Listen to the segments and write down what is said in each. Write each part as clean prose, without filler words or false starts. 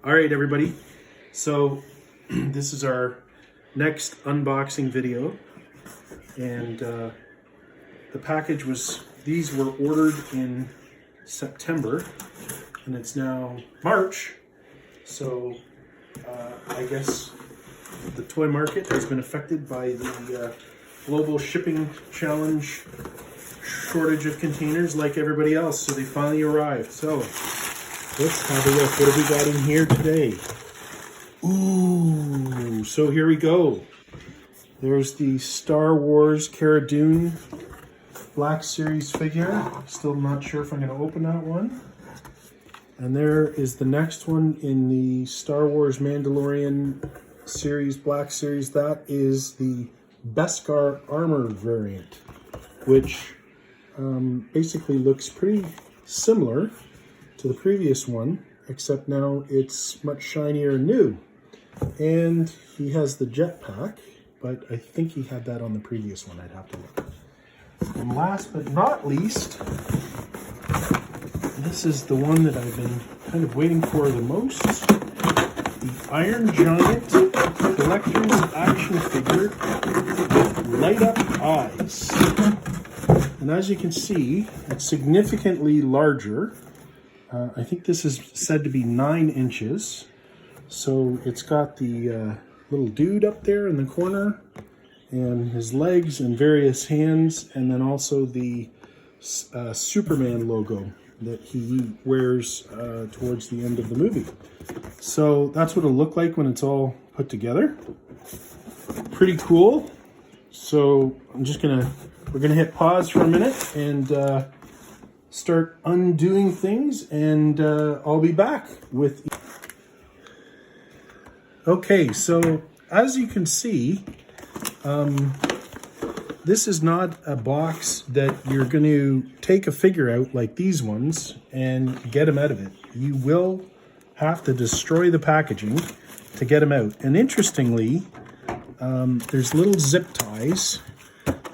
All right, everybody. So this is our next unboxing video, and the package was, these were ordered in September, and it's now March. So I guess the toy market has been affected by the global shipping challenge, shortage of containers like everybody else. So they finally arrived. So let's have a look. What have we got in here today? Ooh, so here we go. There's the Star Wars Cara Dune Black Series figure. Still not sure if I'm going to open that one. And there is the next one in the Star Wars Mandalorian series, Black Series. That is the Beskar Armour variant, which basically looks pretty similar to the previous one, except now it's much shinier and new. And he has the jetpack, but I think he had that on the previous one. I'd have to look. And last but not least, this is the one that I've been kind of waiting for the most. The Iron Giant Collector's Action Figure with light up eyes. And as you can see, it's significantly larger. I think this is said to be 9 inches. So it's got the little dude up there in the corner, and his legs and various hands, and then also the Superman logo that he wears towards the end of the movie. So that's what it'll look like when it's all put together. Pretty cool. So we're gonna hit pause for a minute and start undoing things, and I'll be back with. Okay, so as you can see, this is not a box that you're going to take a figure out like these ones and get them out of it. You will have to destroy the packaging to get them out. And interestingly, there's little zip ties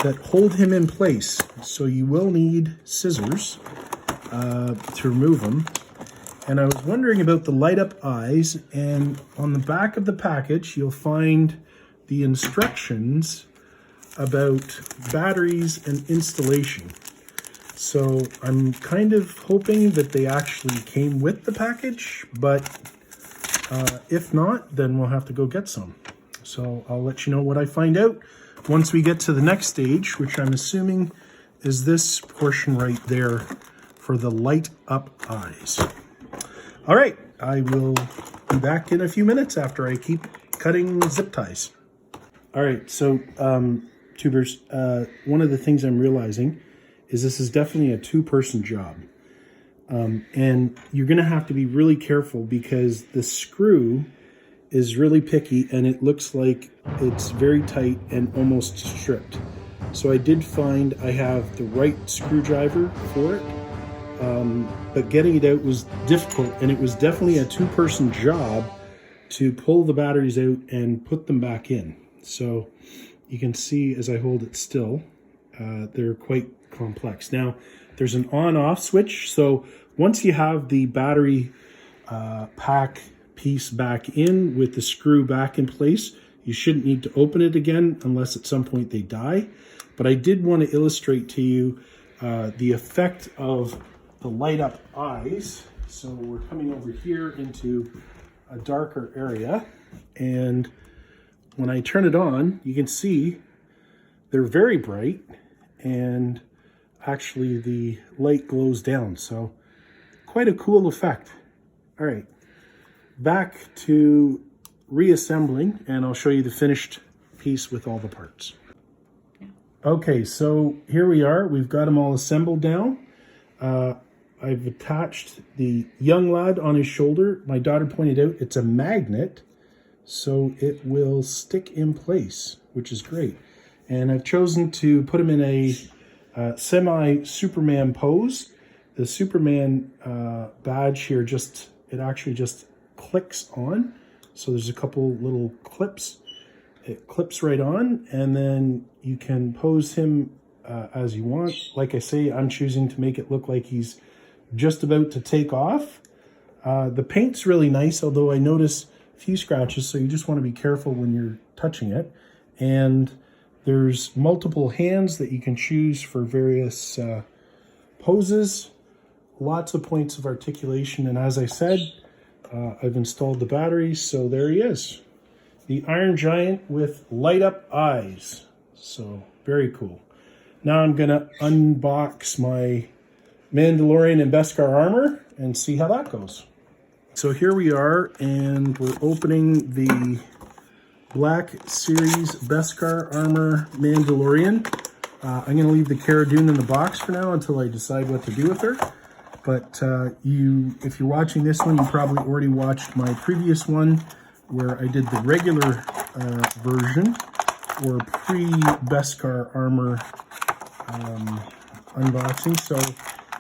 that hold him in place. So you will need scissors to remove them. And I was wondering about the light up eyes, and on the back of the package, you'll find the instructions about batteries and installation. So I'm kind of hoping that they actually came with the package, but if not, then we'll have to go get some. So I'll let you know what I find out once we get to the next stage, which I'm assuming is this portion right there for the light up eyes. All right, I will be back in a few minutes after I keep cutting zip ties. All right, so tubers, one of the things I'm realizing is this is definitely a two-person job. And you're gonna have to be really careful because the screw is really picky and it looks like it's very tight and almost stripped. So I did find I have the right screwdriver for it. But getting it out was difficult, and it was definitely a two-person job to pull the batteries out and put them back in. So you can see as I hold it still, they're quite complex. Now, there's an on-off switch, so once you have the battery pack piece back in with the screw back in place, you shouldn't need to open it again unless at some point they die. But I did want to illustrate to you the effect of the light up eyes. So we're coming over here into a darker area, and when I turn it on, you can see they're very bright, and actually the light glows down. So quite a cool effect. All right, back to reassembling, and I'll show you the finished piece with all the parts. Okay, so here we are. We've got them all assembled now. I've attached the young lad on his shoulder. My daughter pointed out it's a magnet, so it will stick in place, which is great. And I've chosen to put him in a semi-Superman pose. The Superman badge here it actually just clicks on. So there's a couple little clips. It clips right on, and then you can pose him as you want. Like I say, I'm choosing to make it look like he's just about to take off. The paint's really nice, although I notice a few scratches, so you just want to be careful when you're touching it. And there's multiple hands that you can choose for various poses, lots of points of articulation, and as I said, I've installed the batteries, so there he is. The Iron Giant with light up eyes. So very cool. Now I'm gonna unbox my Mandalorian and Beskar armor and see how that goes. So here we are, and we're opening the Black Series Beskar Armor Mandalorian. I'm gonna leave the Cara Dune in the box for now until I decide what to do with her. But if you're watching this one, you probably already watched my previous one where I did the regular version, or pre-Beskar armor unboxing. So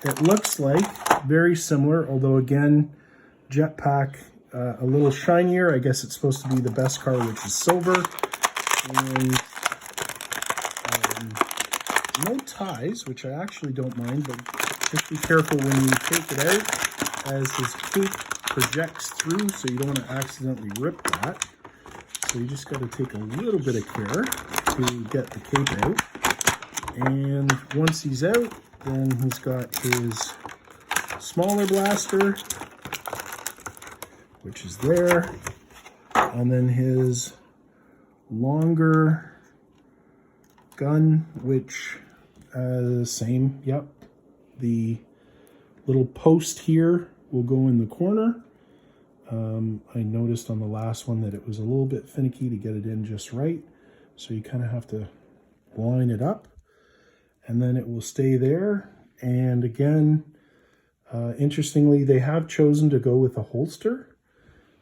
it looks like very similar, although again, jetpack a little shinier. I guess it's supposed to be the Beskar, which is silver. And no ties, which I actually don't mind, but just be careful when you take it out, as his cape projects through, so you don't want to accidentally rip that. So you just got to take a little bit of care to get the cape out. And once he's out, then he's got his smaller blaster, which is there, and then his longer gun, which same, yep. The little post here will go in the corner. I noticed on the last one that it was a little bit finicky to get it in just right, so you kind of have to line it up, and then it will stay there. And again, interestingly, they have chosen to go with a holster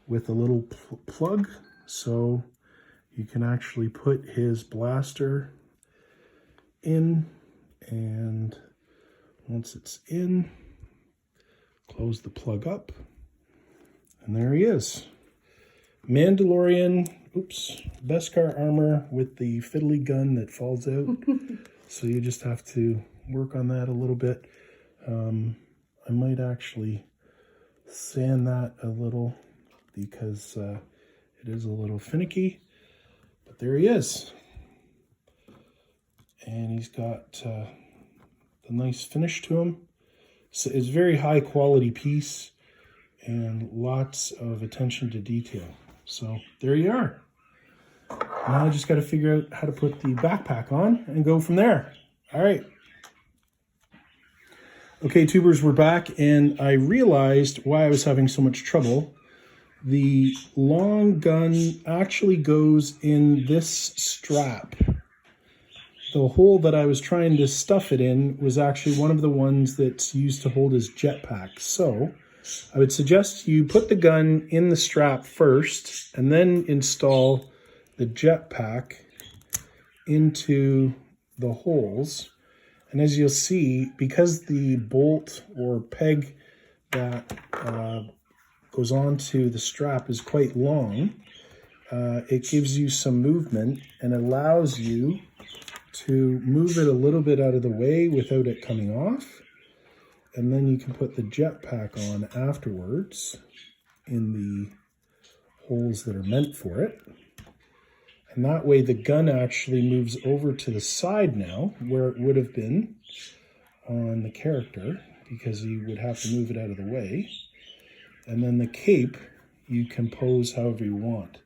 with a little plug, so you can actually put his blaster in, and once it's in, close the plug up, and there he is. Mandalorian, Beskar armor with the fiddly gun that falls out. So you just have to work on that a little bit. I might actually sand that a little because it is a little finicky, but there he is. And he's got the nice finish to him. So it's a very high quality piece and lots of attention to detail. So there you are. Now I just got to figure out how to put the backpack on and go from there. All right. Okay, tubers, we're back, and I realized why I was having so much trouble. The long gun actually goes in this strap. The hole that I was trying to stuff it in was actually one of the ones that's used to hold his jetpack. So I would suggest you put the gun in the strap first and then install the jetpack into the holes. And as you'll see, because the bolt or peg that goes onto the strap is quite long, it gives you some movement and allows you to move it a little bit out of the way without it coming off. And then you can put the jetpack on afterwards in the holes that are meant for it. And that way the gun actually moves over to the side now, where it would have been on the character, because you would have to move it out of the way. And then the cape, you can pose however you want.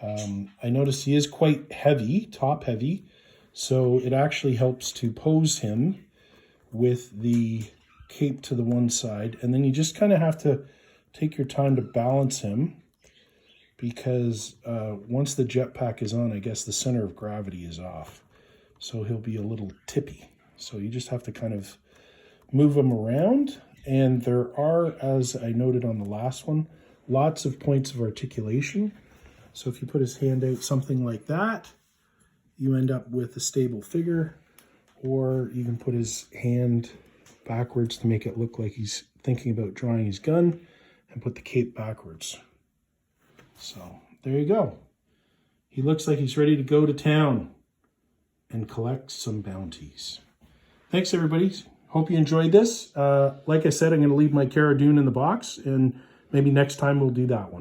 I noticed he is quite heavy, top heavy, so it actually helps to pose him with the cape to the one side. And then you just kind of have to take your time to balance him, because once the jetpack is on, I guess the center of gravity is off. So he'll be a little tippy. So you just have to kind of move him around. And there are, as I noted on the last one, lots of points of articulation. So if you put his hand out something like that, you end up with a stable figure. Or you can put his hand backwards to make it look like he's thinking about drawing his gun, and put the cape backwards. So there you go. He looks like he's ready to go to town and collect some bounties. Thanks, everybody. hope you enjoyed this. Like I said, I'm going to leave my Cara Dune in the box, and maybe next time we'll do that one.